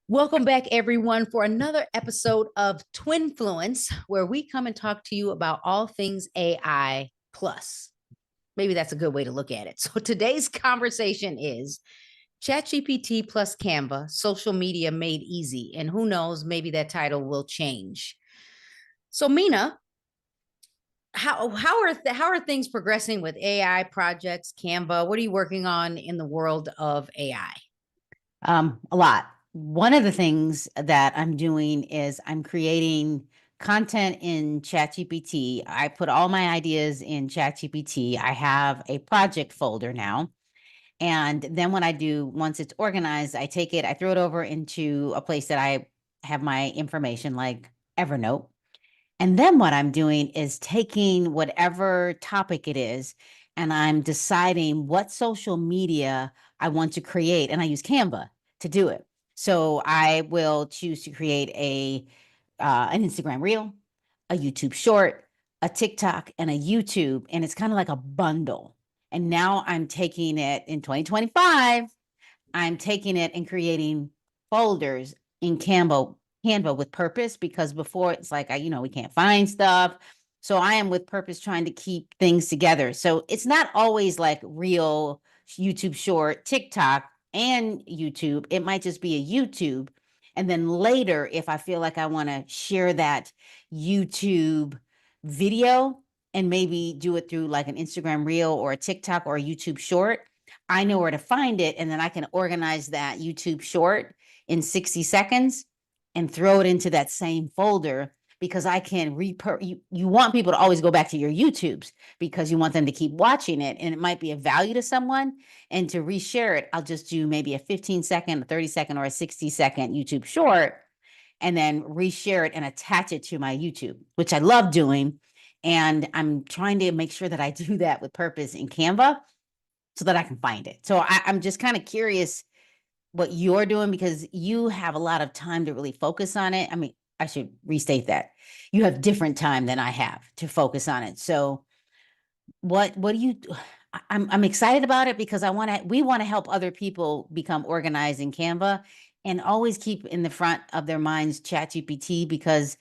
Welcome back, everyone, for another episode of Twinfluence, where we come and talk to you about all things AI plus. Maybe that's a good way to look at it. So today's conversation is ChatGPT plus Canva, social media made easy. And who knows, maybe that title will change. So, Mina, how are things progressing with AI projects, Canva? What are you working on in the world of AI? A lot. One of the things that I'm doing is I'm creating content in ChatGPT. I put all my ideas in ChatGPT. I have a project folder now. And then what I do, once it's organized, I take it, I throw it over into a place that I have my information, like Evernote. And then what I'm doing is taking whatever topic it is, and I'm deciding what social media I want to create. And I use Canva to do it. So I will choose to create an Instagram reel, a YouTube short, a TikTok, and a YouTube. And it's kind of like a bundle. And now I'm taking it in 2025, I'm taking it and creating folders in Canva with purpose, because before it's like we can't find stuff. So I am with purpose trying to keep things together. So it's not always like real YouTube short, TikTok and YouTube. It might just be a YouTube. And then later, if I feel like I want to share that YouTube video and maybe do it through like an Instagram reel or a TikTok or a YouTube short, I know where to find it, and then I can organize that YouTube short in 60 seconds and throw it into that same folder, because I can you want people to always go back to your YouTubes because you want them to keep watching it, and it might be of value to someone. And to reshare it, I'll just do maybe a 15-second, a 30-second, or a 60-second YouTube short, and then reshare it and attach it to my YouTube, which I love doing. And I'm trying to make sure that I do that with purpose in Canva so that I can find it. So I'm just kind of curious what you're doing, because you have a lot of time to really focus on it. I mean, I should restate that. You have different time than I have to focus on it. So what do you I'm excited about it because we want to help other people become organized in Canva, and always keep in the front of their minds ChatGPT, because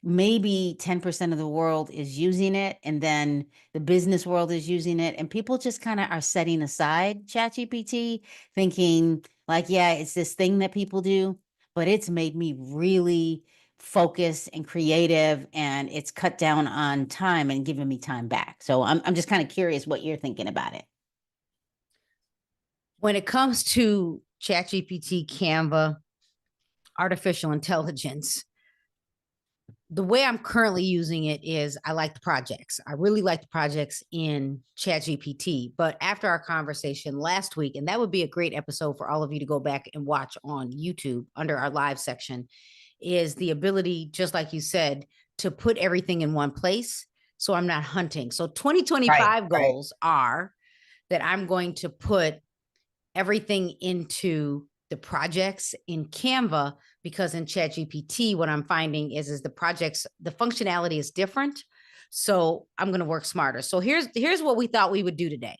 maybe 10% of the world is using it, and then the business world is using it, and people just kind of are setting aside ChatGPT, thinking like, yeah, it's this thing that people do. But it's made me really focused and creative, and it's cut down on time and given me time back. So I'm just kind of curious what you're thinking about it. When it comes to ChatGPT, Canva, artificial intelligence, the way I'm currently using it is I like the projects. I really like the projects in ChatGPT. But after our conversation last week, and that would be a great episode for all of you to go back and watch on YouTube under our live section, is the ability, just like you said, to put everything in one place. So I'm not hunting. So Right, 2025 right. goals are that I'm going to put everything into the projects in Canva, because in ChatGPT, what I'm finding is the projects, the functionality is different. So I'm going to work smarter. So here's what we thought we would do today.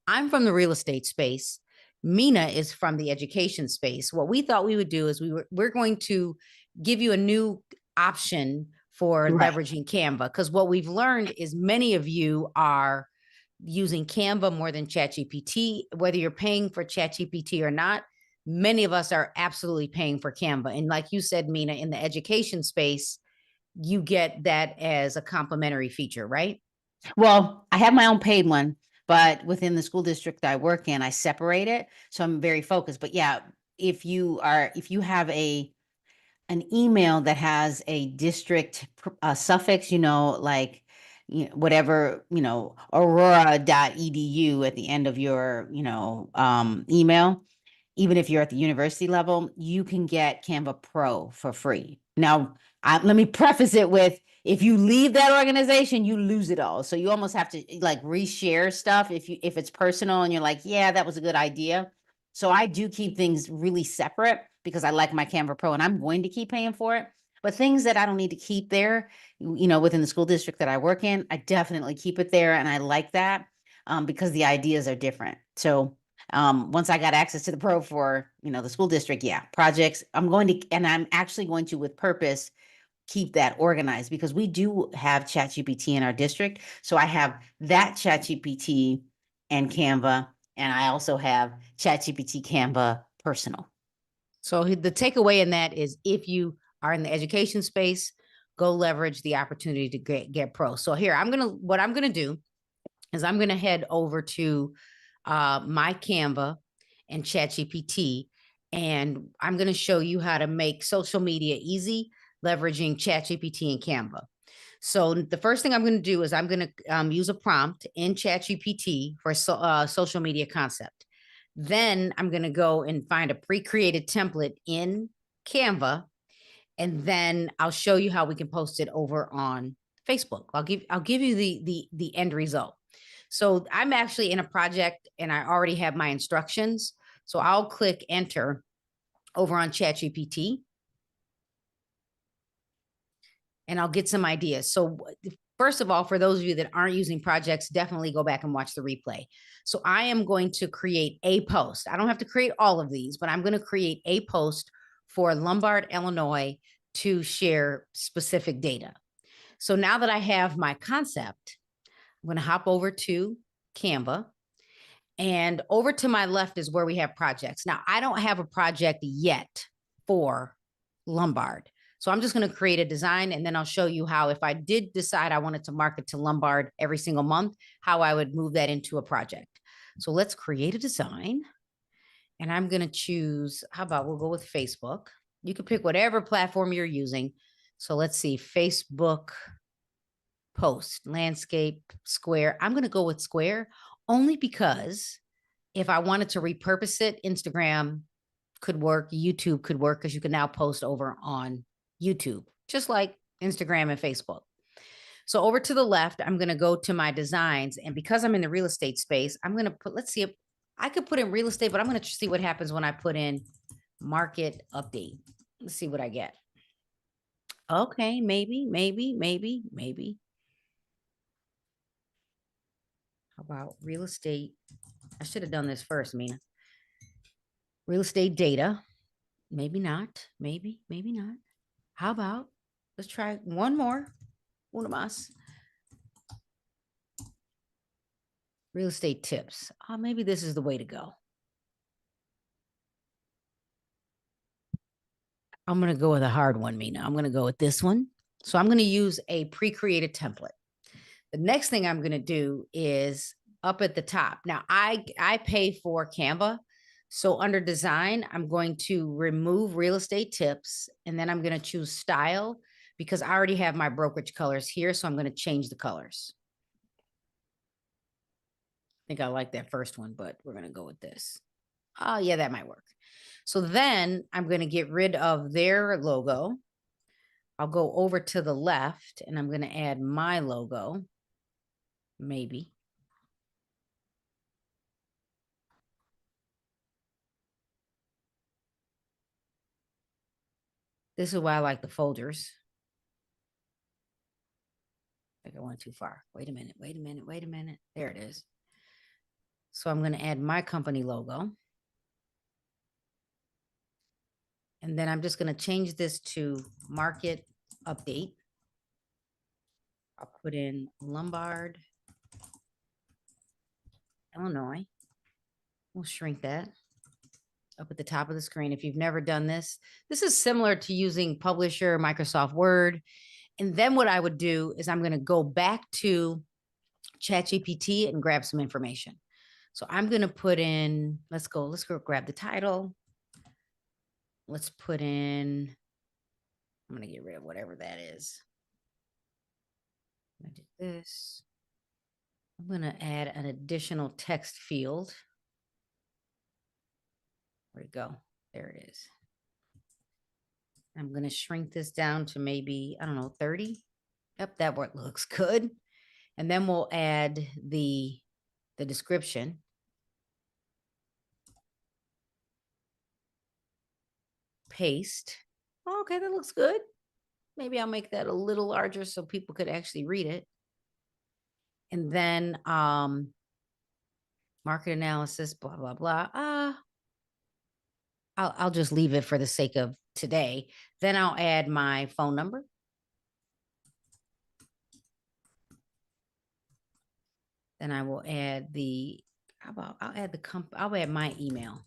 I'm from the real estate space. Mina is from the education space. What we thought we would do is we're going to give you a new option for Right. leveraging Canva, because what we've learned is many of you are using Canva more than ChatGPT. Whether you're paying for ChatGPT or not, many of us are absolutely paying for Canva. And like you said, Mina, in the education space, you get that as a complimentary feature, right? Well, I have my own paid one, but within the school district I work in, I separate it. So I'm very focused. But yeah, if you have an email that has a district suffix, like whatever, aurora.edu at the end of your, email, even if you're at the university level, you can get Canva Pro for free. Now, let me preface it with, if you leave that organization, you lose it all. So you almost have to like reshare stuff if it's personal and you're like, yeah, that was a good idea. So I do keep things really separate because I like my Canva Pro and I'm going to keep paying for it. But things that I don't need to keep there, within the school district that I work in, I definitely keep it there. And I like that, because the ideas are different. So Once I got access to the pro for, the school district, yeah, projects, and I'm actually going to, with purpose, keep that organized because we do have ChatGPT in our district. So I have that ChatGPT and Canva, and I also have ChatGPT Canva personal. So the takeaway in that is if you are in the education space, go leverage the opportunity to get pro. So here, what I'm going to do is I'm going to head over to my Canva and ChatGPT, and I'm going to show you how to make social media easy, leveraging ChatGPT and Canva. So the first thing I'm going to do is I'm going to use a prompt in ChatGPT for social media concept. Then I'm going to go and find a pre-created template in Canva, and then I'll show you how we can post it over on Facebook. I'll give you the end result. So I'm actually in a project and I already have my instructions. So I'll click enter over on ChatGPT and I'll get some ideas. So first of all, for those of you that aren't using projects, definitely go back and watch the replay. So I am going to create a post. I don't have to create all of these, but I'm going to create a post for Lombard, Illinois to share specific data. So now that I have my concept, I'm going to hop over to Canva, and over to my left is where we have projects. Now, I don't have a project yet for Lombard. So I'm just going to create a design, and then I'll show you how, if I did decide I wanted to market to Lombard every single month, how I would move that into a project. So let's create a design, and I'm going to choose, how about we'll go with Facebook. You can pick whatever platform you're using. So let's see, Facebook post, landscape, square. I'm going to go with square only because if I wanted to repurpose it, Instagram could work, YouTube could work, because you can now post over on YouTube, just like Instagram and Facebook. So over to the left, I'm going to go to my designs. And because I'm in the real estate space, I'm going to put, let's see, if I could put in real estate, but I'm going to see what happens when I put in market update. Let's see what I get. Okay, maybe. How about real estate? I should have done this first, Mina. Real estate data. Maybe not. Maybe not. How about let's try one more. One of us. Real estate tips. Oh, maybe this is the way to go. I'm going to go with a hard one, Mina. I'm going to go with this one. So I'm going to use a pre-created template. The next thing I'm going to do is up at the top. Now, I pay for Canva. So under design, I'm going to remove real estate tips, and then I'm going to choose style because I already have my brokerage colors here. So I'm going to change the colors. I think I like that first one, but we're going to go with this. Oh, yeah, that might work. So then I'm going to get rid of their logo. I'll go over to the left and I'm going to add my logo. Maybe. This is why I like the folders. I think I went too far. Wait a minute. There it is. So I'm going to add my company logo. And then I'm just going to change this to market update. I'll put in Lombard, Illinois. We'll shrink that up at the top of the screen. If you've never done this, this is similar to using Publisher, Microsoft Word. And then what I would do is I'm going to go back to ChatGPT and grab some information. So I'm going to put in, let's go grab the title. Let's put in, I'm going to get rid of whatever that is. I'm going to do this. I'm going to add an additional text field. Where'd it go? There it is. I'm going to shrink this down to maybe, I don't know, 30. Yep, that work looks good. And then we'll add the description. Paste. Oh, okay, that looks good. Maybe I'll make that a little larger so people could actually read it. And then market analysis, blah, blah, blah. I'll just leave it for the sake of today. Then I'll add my phone number. Then I will add I'll add my email.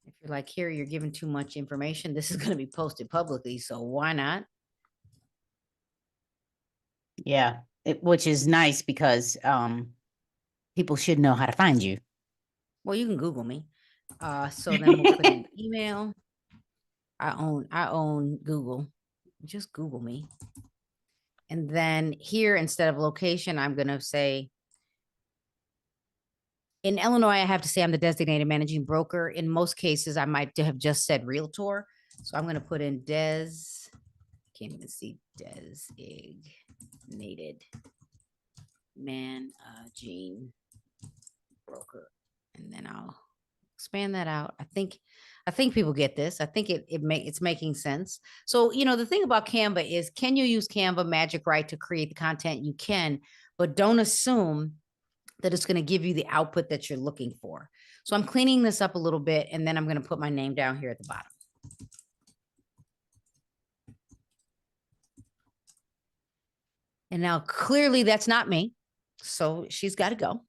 If you're like, here, you're giving too much information, this is going to be posted publicly. So why not? Yeah. Which is nice because people should know how to find you. Well, you can Google me. So then we'll put in email. I own Google. Just Google me. And then here, instead of location, I'm going to say, in Illinois, I have to say I'm the designated managing broker. In most cases, I might have just said realtor. So I'm going to put in can't even see, designated managing broker. And then I'll expand that out. I think people get this. I think it's making sense. So, the thing about Canva is, can you use Canva magic right to create the content? You can, but don't assume that it's going to give you the output that you're looking for. So I'm cleaning this up a little bit, and then I'm going to put my name down here at the bottom. And now clearly that's not me. So she's got to go.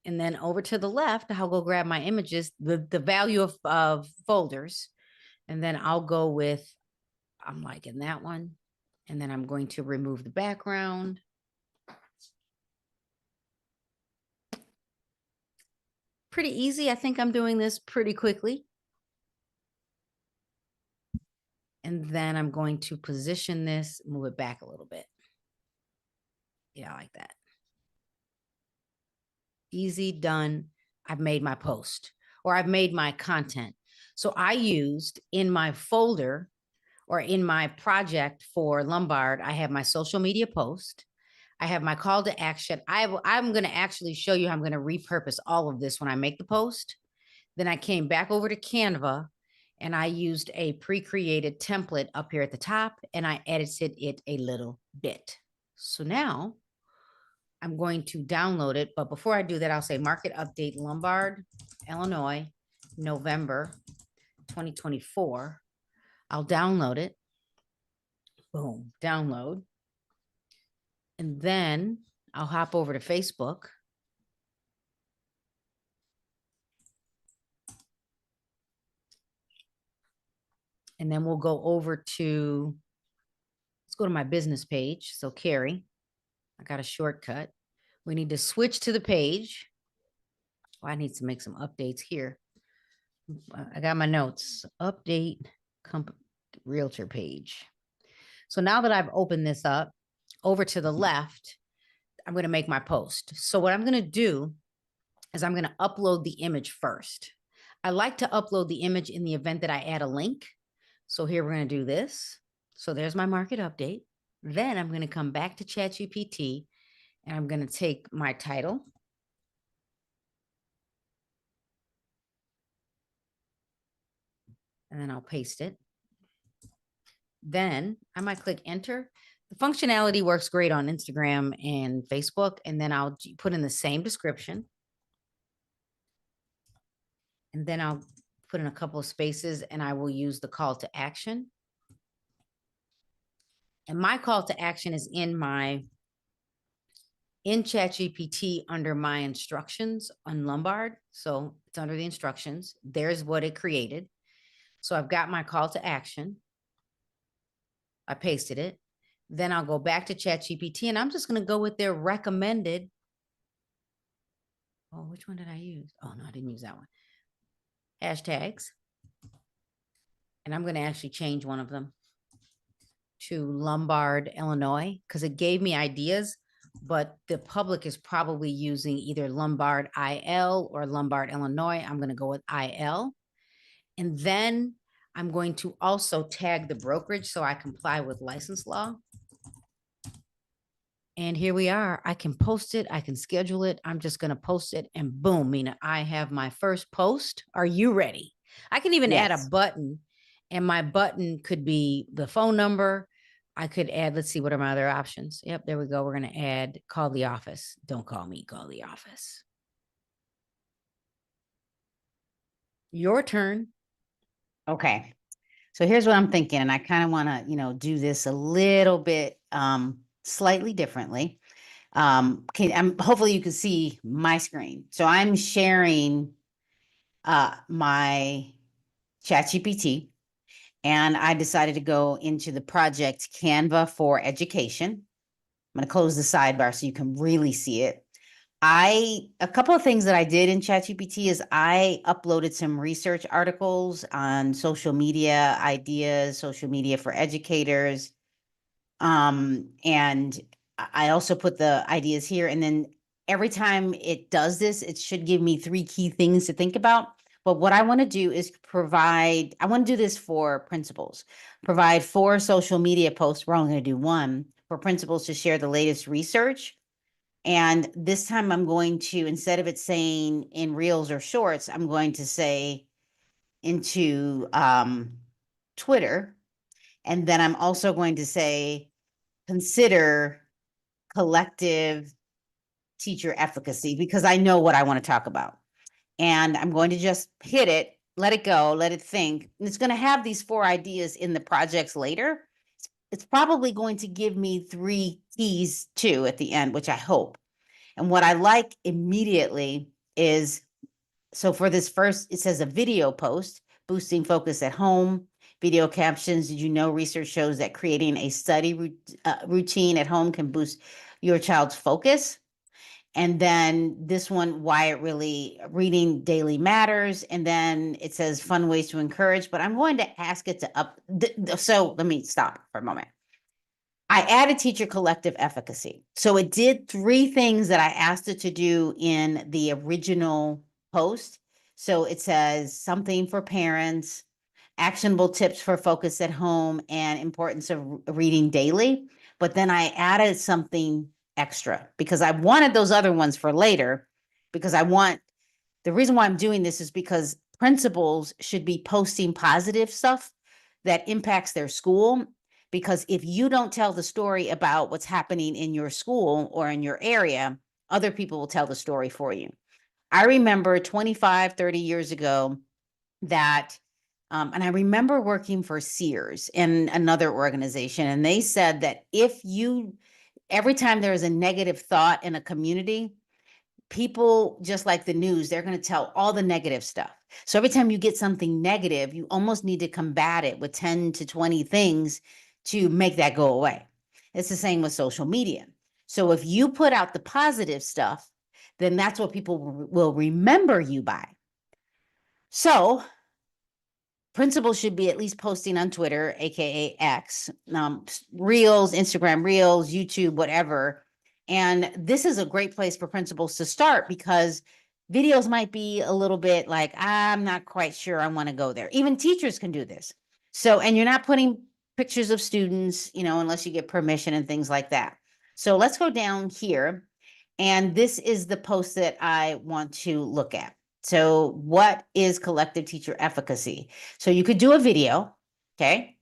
And then over to the left, I'll go grab my images, the value of folders. And then I'll go with, I'm liking that one. And then I'm going to remove the background. Pretty easy. I think I'm doing this pretty quickly. And then I'm going to position this, move it back a little bit. Yeah, I like that. Easy, done. I've made my post, or I've made my content. So I used in my folder or in my project for Lombard, I have my social media post. I have my call to action. I'm going to actually show you how I'm going to repurpose all of this when I make the post. Then I came back over to Canva and I used a pre-created template up here at the top, and I edited it a little bit. So now I'm going to download it. But before I do that, I'll say market update Lombard, Illinois, November 2024. I'll download it. Boom, download. And then I'll hop over to Facebook. And then we'll go over to, let's go to my business page. So Carrie, I got a shortcut. We need to switch to the page. Oh, I need to make some updates here. I got my notes. Update realtor page. So now that I've opened this up, over to the left, I'm going to make my post. So what I'm going to do is I'm going to upload the image first. I like to upload the image in the event that I add a link. So here we're going to do this. So there's my market update. Then I'm going to come back to ChatGPT and I'm going to take my title. And then I'll paste it. Then I might click enter. The functionality works great on Instagram and Facebook. And then I'll put in the same description. And then I'll put in a couple of spaces and I will use the call to action. And my call to action is in ChatGPT under my instructions on Lombard. So it's under the instructions. There's what it created. So I've got my call to action. I pasted it. Then I'll go back to ChatGPT and I'm just going to go with their recommended. Oh, which one did I use? Oh, no, I didn't use that one. Hashtags. And I'm going to actually change one of them to Lombard, Illinois, because it gave me ideas, but the public is probably using either Lombard IL or Lombard, Illinois. I'm going to go with IL. And then I'm going to also tag the brokerage so I comply with license law. And here we are. I can post it. I can schedule it. I'm just going to post it and boom, Mina, I have my first post. Are you ready? I can even add a button, and my button could be the phone number. I could add, let's see, what are my other options? Yep, there we go. We're going to add call the office. Don't call me, call the office. Your turn. Okay. So here's what I'm thinking, and I kind of want to, do this a little bit slightly differently. Hopefully you can see my screen. So I'm sharing my ChatGPT, and I decided to go into the project Canva for Education. I'm going to close the sidebar so you can really see it. A couple of things that I did in ChatGPT is I uploaded some research articles on social media ideas, social media for educators. And I also put the ideas here. And then every time it does this, it should give me 3 key things to think about. But what I want to do is I want to do this for principals, provide 4 social media posts. We're only going to do 1 for principals to share the latest research. And this time I'm going to, instead of it saying in reels or shorts, I'm going to say into Twitter. And then I'm also going to say, consider collective teacher efficacy, because I know what I want to talk about. And I'm going to just hit it, let it go, let it think. And it's going to have these 4 ideas in the projects later. It's probably going to give me 3 keys too at the end, which I hope. And what I like immediately is, so for this first, it says a video post, boosting focus at home, video captions. Did you know research shows that creating a study routine at home can boost your child's focus? And then this one, why it really reading daily matters. And then it says fun ways to encourage, but I'm going to ask it to so let me stop for a moment. I added teacher collective efficacy. So it did 3 things that I asked it to do in the original post. So it says something for parents, actionable tips for focus at home, and importance of reading daily. But then I added something extra because I wanted those other ones for later, because the reason why I'm doing this is because principals should be posting positive stuff that impacts their school. Because if you don't tell the story about what's happening in your school or in your area, other people will tell the story for you. I remember 25, 30 years ago that, and I remember working for Sears in another organization, and they said that every time there is a negative thought in a community, people, just like the news, they're going to tell all the negative stuff. So every time you get something negative, you almost need to combat it with 10 to 20 things to make that go away. It's the same with social media. So if you put out the positive stuff, then that's what people will remember you by. So principals should be at least posting on Twitter, aka X, Reels, Instagram Reels, YouTube, whatever. And this is a great place for principals to start, because videos might be a little bit like, I'm not quite sure I want to go there. Even teachers can do this. So, and you're not putting pictures of students, unless you get permission and things like that. So let's go down here. And this is the post that I want to look at. So what is collective teacher efficacy? So you could do a video, okay?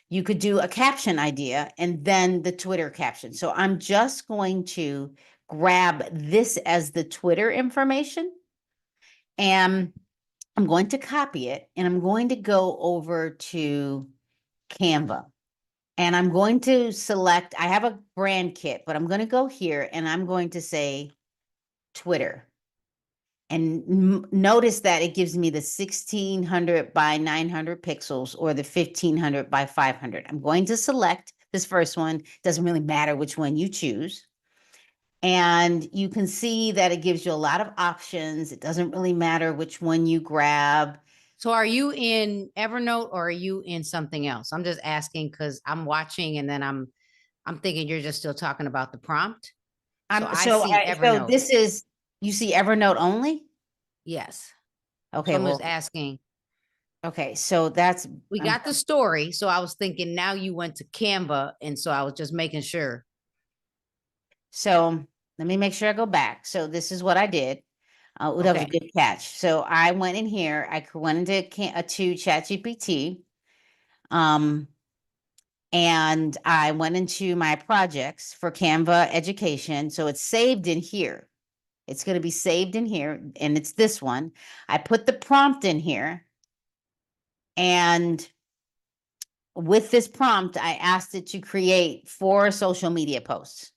You could do a caption idea and then the Twitter caption. So I'm just going to grab this as the Twitter information, and I'm going to copy it, and I'm going to go over to Canva. And I'm going to select, I have a brand kit, but I'm going to go here and I'm going to say Twitter. And notice that it gives me the 1600 by 900 pixels or the 1500 by 500. I'm going to select this first one. Doesn't really matter which one you choose. And you can see that it gives you a lot of options. It doesn't really matter which one you grab. So are you in Evernote or are you in something else? I'm just asking because I'm watching and then I'm thinking you're just still talking about the prompt. So I see So Evernote. this is, you see Evernote only? Yes. So Okay, I'm just well, asking. okay, so that's, We got the story. So I was thinking now you went to Canva. And so I was just making sure. so let me make sure I go back. So this is what I did. That was a Okay. good catch. So I went in here, I went into to ChatGPT, And I went into my projects for Canva education. So it's saved in here. It's going to be saved in here, and it's this one. I put the prompt in here, and with this prompt, I asked it to create 4 social media posts.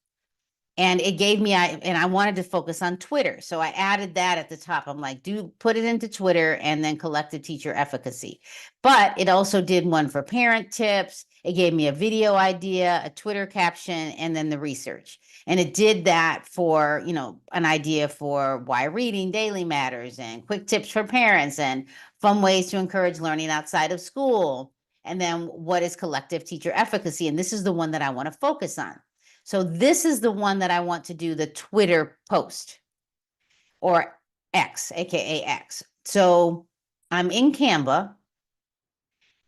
And it gave me, and I wanted to focus on Twitter. So I added that at the top. I'm like, put it into Twitter and then collective teacher efficacy. But it also did one for parent tips. It gave me a video idea, a Twitter caption, and then the research. And it did that for, an idea for why reading daily matters and quick tips for parents and fun ways to encourage learning outside of school. And then what is collective teacher efficacy? And this is the one that I want to focus on. So this is the one that I want to do the Twitter post, or X, AKA X. So I'm in Canva,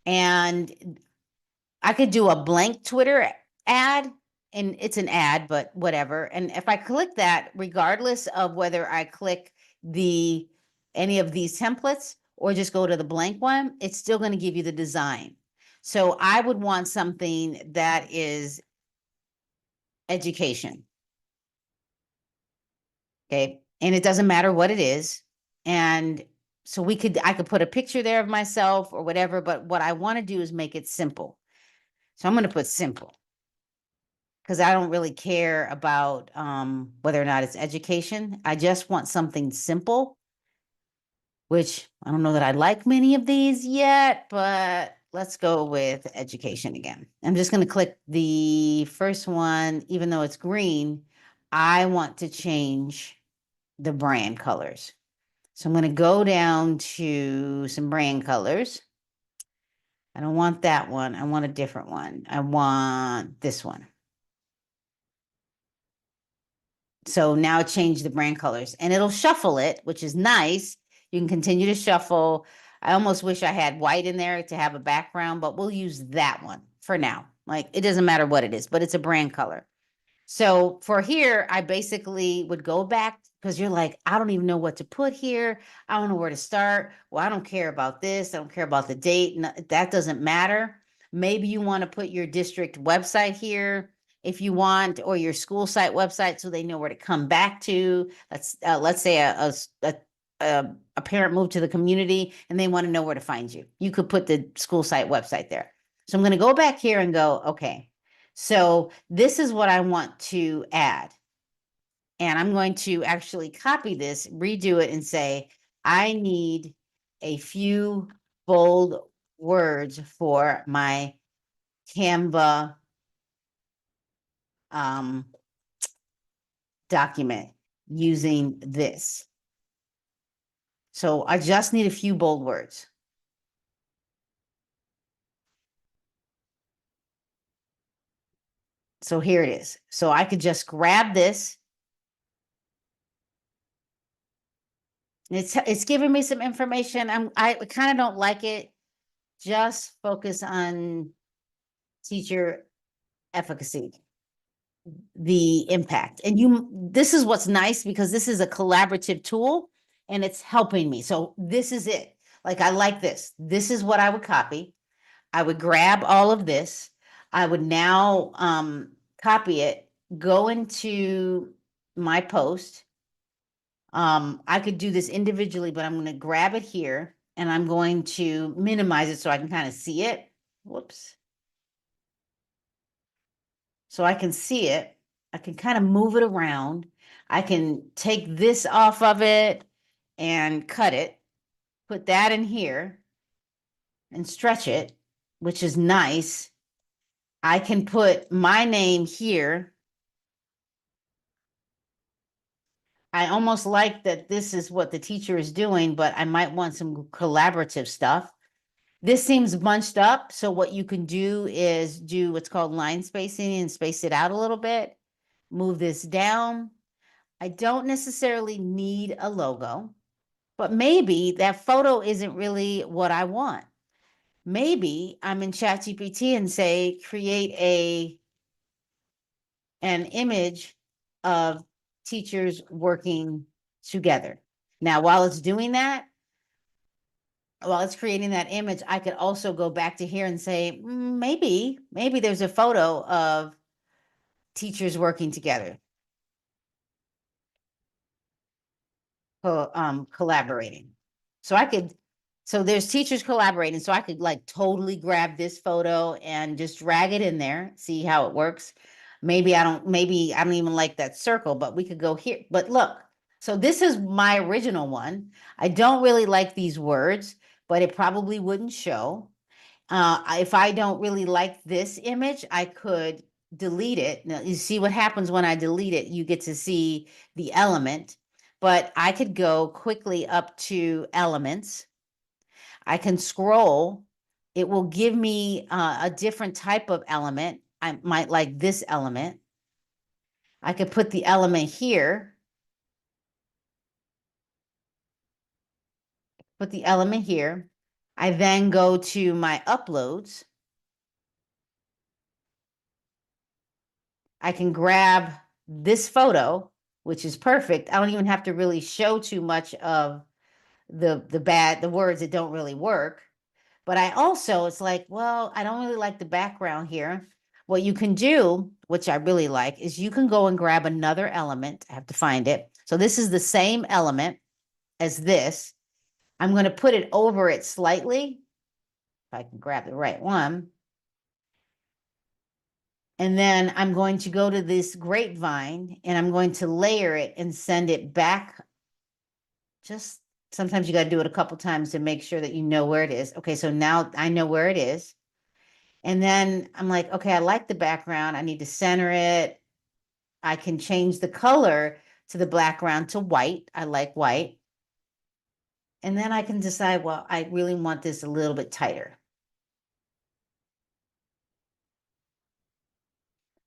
and I could do a blank Twitter ad, and it's an ad, but whatever. And if I click that, regardless of whether I click any of these templates or just go to the blank one, it's still going to give you the design. So I would want something that is education. Okay. And it doesn't matter what it is. And so I could put a picture there of myself or whatever, but what I want to do is make it simple. So I'm going to put simple, because I don't really care about whether or not it's education. I just want something simple, which I don't know that I like many of these yet, but let's go with education again. I'm just going to click the first one, even though it's green. I want to change the brand colors. So I'm going to go down to some brand colors. I don't want that one. I want a different one. I want this one. So now change the brand colors, and it'll shuffle it, which is nice. You can continue to shuffle. I almost wish I had white in there to have a background, but we'll use that one for now. Like, it doesn't matter what it is, but it's a brand color. So for here, I basically would go back, because you're like, I don't even know what to put here. I don't know where to start. Well, I don't care about this. I don't care about the date. That doesn't matter. Maybe you want to put your district website here if you want, or your school site website, so they know where to come back to. Let's say a parent moved to the community and they want to know where to find you. You could put the school site website there. So I'm going to go back here and go, okay, so this is what I want to add. And I'm going to actually copy this, redo it, and say, I need a few bold words for my Canva document using this. So I just need a few bold words. So here it is. So I could just grab this. It's giving me some information. I kind of don't like it. Just focus on teacher efficacy, the impact. And this is what's nice, because this is a collaborative tool and it's helping me. So this is it. Like, I like this. This is what I would copy. I would grab all of this. I would now copy it, go into my post. I could do this individually, but I'm going to grab it here and I'm going to minimize it so I can kind of see it. Whoops. So I can see it. I can kind of move it around. I can take this off of it and cut it, put that in here and stretch it, which is nice. I can put my name here. I almost like that this is what the teacher is doing, but I might want some collaborative stuff. This seems bunched up. So what you can do is do what's called line spacing and space it out a little bit. Move this down. I don't necessarily need a logo, but maybe that photo isn't really what I want. Maybe I'm in ChatGPT and say, create an image of teachers working together. Now, while it's doing that, while it's creating that image, I could also go back to here and say, maybe there's a photo of teachers working together, collaborating. So there's teachers collaborating. So I could like totally grab this photo and just drag it in there, see how it works. Maybe I don't even like that circle, but we could go here. But look, so this is my original one. I don't really like these words, but it probably wouldn't show. If I don't really like this image, I could delete it. Now, you see what happens when I delete it. You get to see the element, but I could go quickly up to elements. I can scroll. It will give me a different type of element. I might like this element. I could put the element here, put the element here. I then go to my uploads. I can grab this photo, which is perfect. I don't even have to really show too much of the words that don't really work. But I also, it's like, well, I don't really like the background here. What you can do, which I really like, is you can go and grab another element. I have to find it. So this is the same element as this. I'm going to put it over it slightly, if I can grab the right one. And then I'm going to go to this grapevine and I'm going to layer it and send it back. Just sometimes you got to do it a couple times to make sure that you know where it is. Okay, so now I know where it is. And then I'm like, okay, I like the background. I need to center it. I can change the color to the background to white. I like white. And then I can decide, well, I really want this a little bit tighter.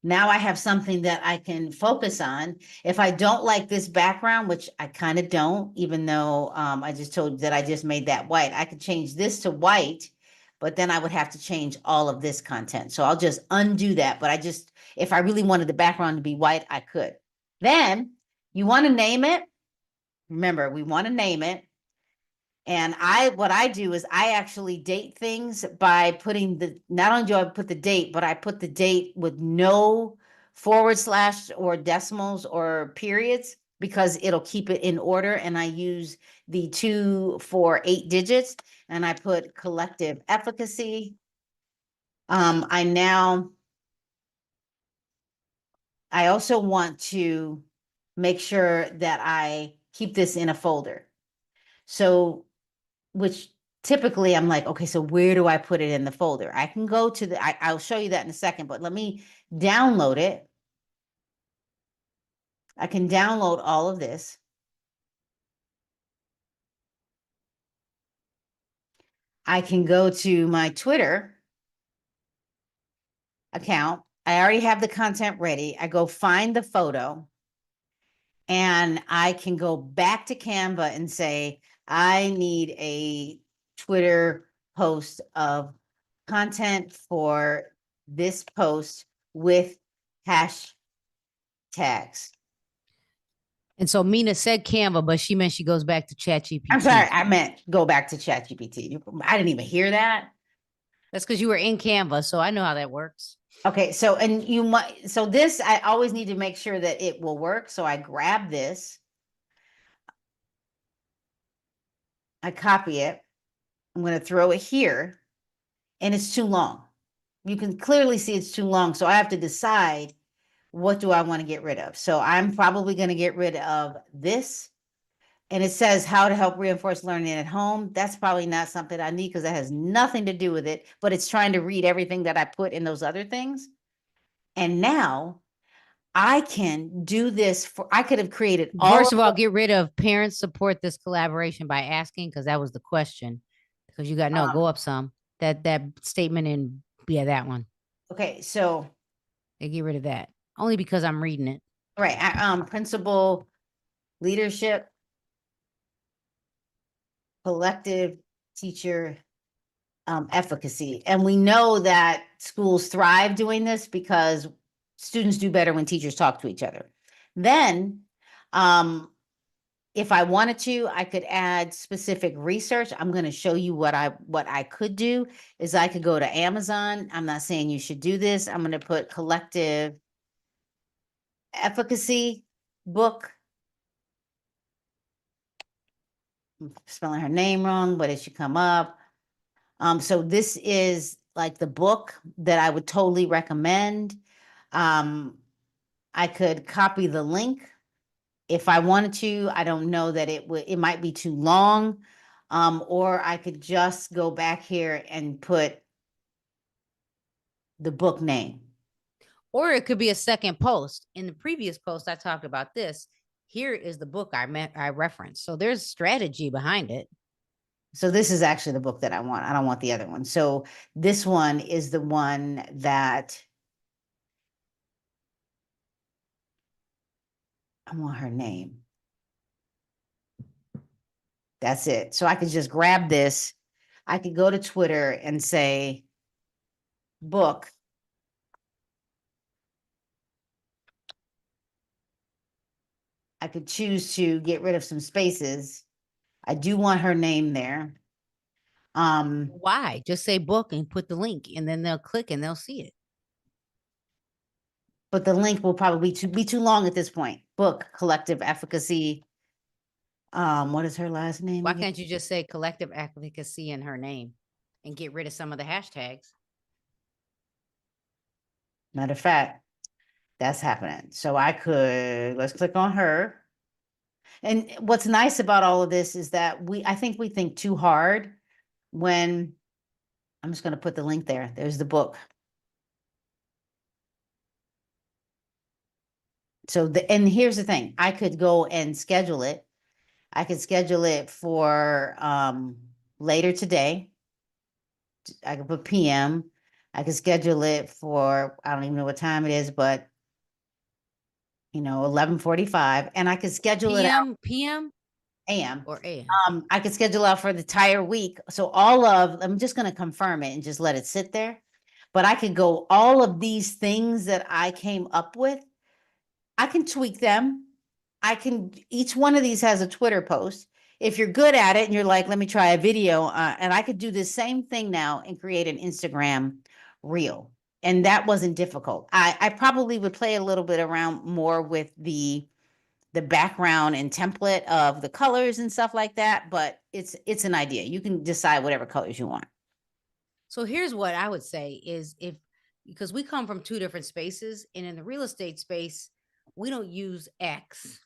Now I have something that I can focus on. If I don't like this background, which I kind of don't, even though I just told you that I just made that white, I could change this to white, but then I would have to change all of this content. So I'll just undo that. But if I really wanted the background to be white, I could. Then you want to name it. Remember, we want to name it. And what I do is I actually date things by putting not only do I put the date, but I put the date with no forward slash or decimals or periods because it'll keep it in order. And I use the 2, 4, 8 digits and I put collective efficacy. I also want to make sure that I keep this in a folder. So which typically I'm like, okay, so where do I put it in the folder? I can go to I'll show you that in a second, but let me download it. I can download all of this. I can go to my Twitter account. I already have the content ready. I go find the photo and I can go back to Canva and say, I need a Twitter post of content for this post with hashtags. And so Mina said Canva, but she meant she goes back to I'm sorry, ChatGPT. I meant go back to ChatGPT. I didn't even hear that. That's because you were in Canva, so I know how that works. Okay, so this I always need to make sure that it will work. So I grab this, I copy it, I'm going to throw it here, and it's too long. You can clearly see it's too long. So I have to decide what do I want to get rid of. So I'm probably going to get rid of this. And it says how to help reinforce learning at home. That's probably not something I need because that has nothing to do with it, but it's trying to read everything that I put in those other things. And now I can do this I could have created First of all, get rid of parents support this collaboration by asking, because that was the question. Because you got no, go up some. That statement in that one. Okay, so They get rid of that. Only because I'm reading it. right, principal leadership, collective teacher efficacy. And we know that schools thrive doing this because students do better when teachers talk to each other. Then If I wanted to, I could add specific research. I'm going to show you what I could do is I could go to Amazon. I'm not saying you should do this. I'm going to put collective efficacy book. I'm spelling her name wrong, but it should come up. So this is like the book that I would totally recommend. I could copy the link if I wanted to. I don't know that it might be too long. Or I could just go back here and put the book name. Or it could be a second post. In the previous post, I talked about this. Here is the book I referenced. So there's strategy behind it. So this is actually the book that I want. I don't want the other one. So this one is the one that I want her name. That's it. So I could just grab this. I could go to Twitter and say book. I could choose to get rid of some spaces. I do want her name there. Why? Just say book and put the link, and then they'll click and they'll see it. But the link will probably be too long at this point. Book collective efficacy. What is her last name Why again? can't you just say collective efficacy in her name and get rid of some of the hashtags? Matter of fact, that's happening. So I could, let's click on her. And what's nice about all of this is that I think we think too hard when, I'm just going to put the link there. There's the book. So and here's the thing, I could go and schedule it. I could schedule it for later today. I could put PM. I could schedule it for, I don't even know what time it is, but 11:45, and I could schedule it out PM AM. or AM. I could schedule out for the entire week. So I'm just going to confirm it and just let it sit there. But I could go all of these things that I came up with. I can tweak them. Each one of these has a Twitter post. If you're good at it and you're like, let me try a video, and I could do the same thing now and create an Instagram reel. And that wasn't difficult. I probably would play a little bit around more with the background and template of the colors and stuff like that, but it's an idea. You can decide whatever colors you want. So here's what I would say is because we come from two different spaces, and in the real estate space, we don't use X,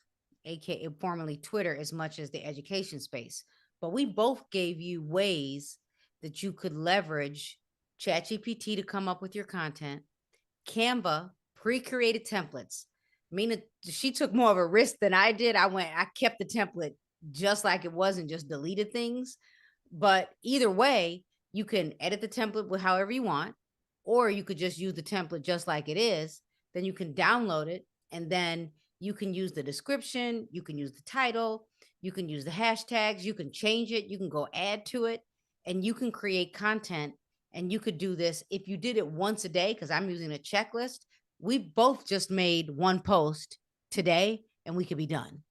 aka formerly Twitter, as much as the education space. But we both gave you ways that you could leverage ChatGPT to come up with your content, Canva, pre-created templates. Mina, she took more of a risk than I did. I kept the template just like it was and just deleted things. But either way, you can edit the template with however you want, or you could just use the template just like it is. Then you can download it, and then you can use the description, you can use the title, you can use the hashtags, you can change it, you can go add to it, and you can create content. And you could do this if you did it once a day, because I'm using a checklist. We both just made one post today and we could be done.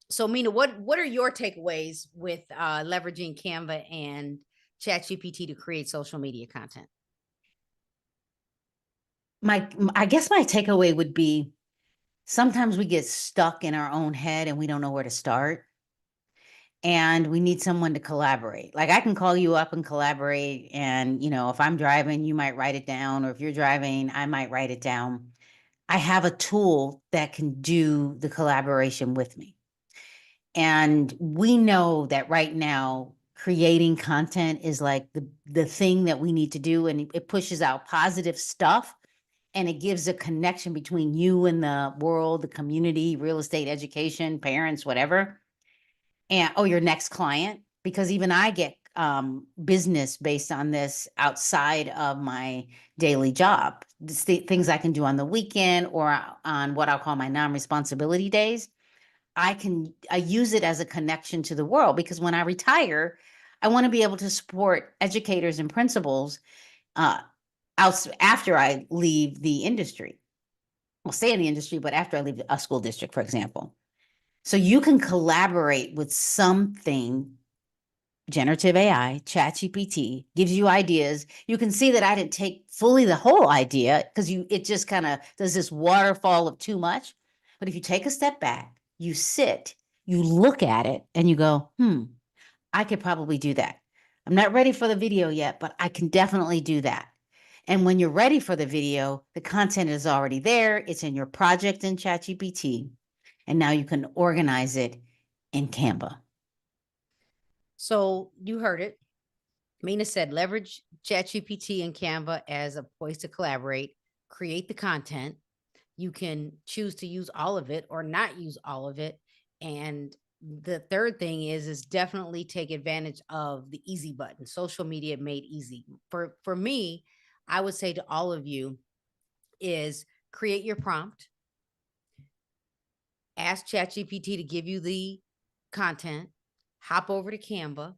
So Mina, what are your takeaways with leveraging Canva and ChatGPT to create social media content? I guess my takeaway would be sometimes we get stuck in our own head and we don't know where to start. And we need someone to collaborate. Like I can call you up and collaborate. And, if I'm driving, you might write it down. Or if you're driving, I might write it down. I have a tool that can do the collaboration with me. And we know that right now, creating content is like the thing that we need to do. And it pushes out positive stuff. And it gives a connection between you and the world, the community, real estate, education, parents, whatever. And your next client, because even I get business based on this outside of my daily job. Things I can do on the weekend or on what I'll call my non-responsibility days. I use it as a connection to the world, because when I retire, I want to be able to support educators and principals after I leave the industry. I'll stay in the industry, but after I leave a school district, for example. So you can collaborate with something. Generative AI, ChatGPT gives you ideas. You can see that I didn't take fully the whole idea because it just kind of does this waterfall of too much. But if you take a step back, you sit, you look at it, and you go, I could probably do that. I'm not ready for the video yet, but I can definitely do that. And when you're ready for the video, the content is already there. It's in your project in ChatGPT. And now you can organize it in Canva. So you heard it. Mina said, leverage ChatGPT and Canva as a place to collaborate, create the content. You can choose to use all of it or not use all of it. And the third thing is definitely take advantage of the easy button. Social media made easy. For me, I would say to all of you is create your prompt, ask ChatGPT to give you the content, hop over to Canva,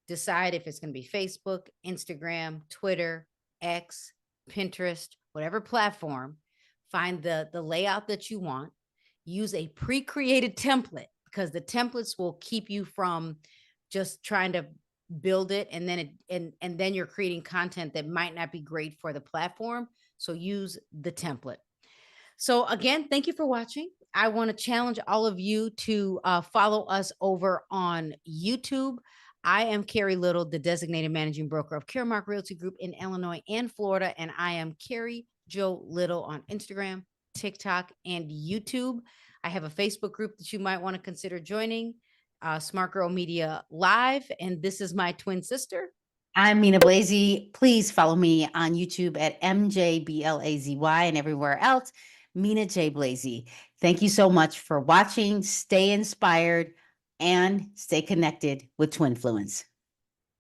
decide if it's going to be Facebook, Instagram, Twitter, X, Pinterest, whatever platform. Find the layout that you want. Use a pre-created template because the templates will keep you from just trying to build it and then you're creating content that might not be great for the platform. So use the template. So again, thank you for watching. I want to challenge all of you to follow us over on YouTube. I am Carrie Little, the designated managing broker of Caremark Realty Group in Illinois and Florida, and I am Carrie Joe Little on Instagram, TikTok, and YouTube. I have a Facebook group that you might want to consider joining, Smart Girl Media Live, and this is my twin sister. I'm Mina Blazy. Please follow me on YouTube at MJBlazy and everywhere else, Mina J. Blazy. Thank you so much for watching. Stay inspired and stay connected with Twinfluence.